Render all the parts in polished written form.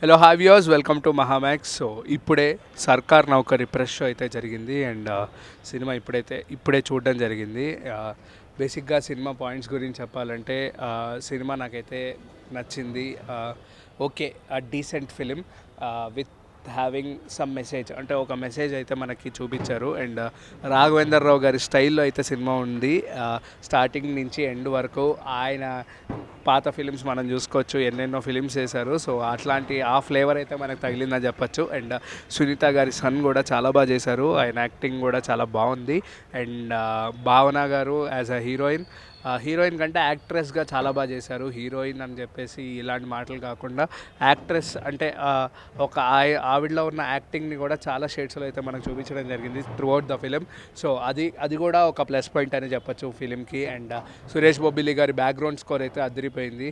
Hello hi viewers, welcome to Mahamax. So ఇప్పుడే సర్కార్ నౌకరి ప్రెస్ షో అయితే జరిగింది అండ్ సినిమా ఇప్పుడే చూడడం జరిగింది. బేసిక్గా సినిమా పాయింట్స్ గురించి చెప్పాలంటే సినిమా నాకైతే నచ్చింది. Okay, decent film with having some message, అంటే ఒక మెసేజ్ అయితే మనకి చూపించారు. అండ్ రాఘవేందర్ రావు గారి స్టైల్లో అయితే సినిమా ఉంది. స్టార్టింగ్ నుంచి ఎండ్ వరకు ఆయన పాత ఫిలిమ్స్ మనం చూసుకోవచ్చు, ఎన్నెన్నో ఫిలిమ్స్ చేశారు. సో అట్లాంటి ఆ ఫ్లేవర్ అయితే మనకు తగిలిందని చెప్పచ్చు. అండ్ సునీత గారి సన్ కూడా చాలా బాగా చేశారు, ఆయన యాక్టింగ్ కూడా చాలా బాగుంది. అండ్ భావన గారు యాజ్ అ హీరోయిన్, హీరోయిన్ కంటే యాక్ట్రెస్గా చాలా బాగా చేశారు. హీరోయిన్ అని చెప్పేసి ఇలాంటి మాటలు కాకుండా యాక్ట్రెస్ అంటే ఒక ఆవిడలో ఉన్న యాక్టింగ్ని కూడా చాలా షేడ్స్లో అయితే మనకు చూపించడం జరిగింది through out the film. So అది కూడా ఒక ప్లస్ పాయింట్ అని చెప్పొచ్చు ఫిలింకి. అండ్ సురేష్ బొబ్బిలి గారి బ్యాక్గ్రౌండ్ స్కోర్ అయితే అదిరిపోయింది.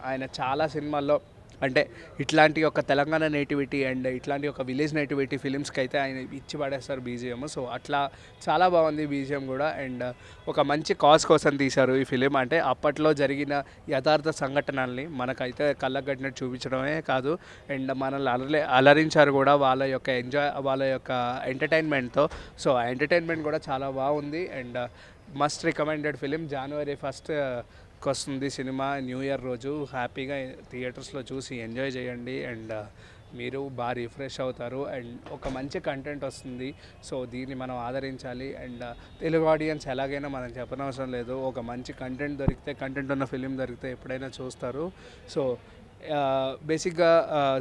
ఆయన చాలా సినిమాల్లో అంటే ఇట్లాంటి ఒక తెలంగాణ నేటివిటీ అండ్ ఇట్లాంటి ఒక విలేజ్ నేటివిటీ ఫిలిమ్స్కి అయితే ఆయన ఇచ్చి పడేస్తారు బీజిఎం. సో అట్లా చాలా బాగుంది బీజిఎం కూడా. అండ్ ఒక మంచి కాజ్ కోసం తీశారు ఈ ఫిలిం. అంటే అప్పట్లో జరిగిన యథార్థ సంఘటనల్ని మనకైతే కళ్ళకు కట్టినట్టు చూపించడమే కాదు, అండ్ మనల్ని అలరించారు కూడా వాళ్ళ యొక్క ఎంటర్టైన్మెంట్తో. సో ఆ ఎంటర్టైన్మెంట్ కూడా చాలా బాగుంది. And must recommended film. జనవరి 1 వస్తుంది సినిమా, న్యూ ఇయర్ రోజు. హ్యాపీగా థియేటర్స్లో చూసి ఎంజాయ్ చేయండి. అండ్ మీరు బాగా రిఫ్రెష్ అవుతారు అండ్ ఒక మంచి కంటెంట్ వస్తుంది. సో దీన్ని మనం ఆదరించాలి. అండ్ తెలుగు ఆడియన్స్ ఎలాగైనా మనం చెప్పనవసరం లేదు, ఒక మంచి కంటెంట్ ఉన్న ఫిలిం దొరికితే ఎప్పుడైనా చూస్తారు. సో బేసిక్గా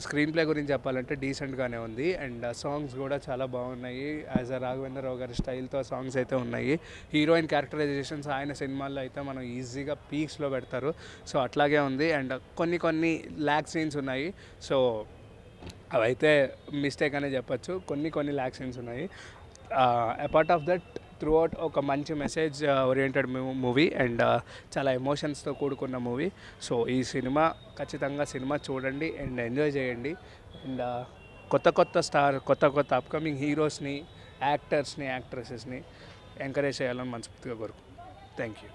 స్క్రీన్ ప్లే గురించి చెప్పాలంటే డీసెంట్గానే ఉంది. అండ్ సాంగ్స్ కూడా చాలా బాగున్నాయి. యాజ్ అ రాఘవేంద్ర రావు గారి స్టైల్తో సాంగ్స్ అయితే ఉన్నాయి. హీరోయిన్ క్యారెక్టరైజేషన్స్ ఆయన సినిమాల్లో అయితే మనం ఈజీగా పీక్స్లో పెడతారు. సో అట్లాగే ఉంది. అండ్ కొన్ని ల్యాక్ సీన్స్ ఉన్నాయి. సో అవైతే మిస్టేక్ అనే చెప్పచ్చు. కొన్ని ల్యాక్ సీన్స్ ఉన్నాయి. Apart of that through out ఒక మంచి మెసేజ్ ఓరియంటెడ్ మూవీ అండ్ చాలా ఎమోషన్స్తో కూడుకున్న మూవీ. సో ఈ సినిమా ఖచ్చితంగా సినిమా చూడండి అండ్ ఎంజాయ్ చేయండి. అండ్ కొత్త అప్కమింగ్ హీరోస్ని, యాక్టర్స్ని, యాక్ట్రెసెస్ని ఎంకరేజ్ చేయాలని మనస్ఫూర్తిగా కోరుకుంటున్నాను. Thank you.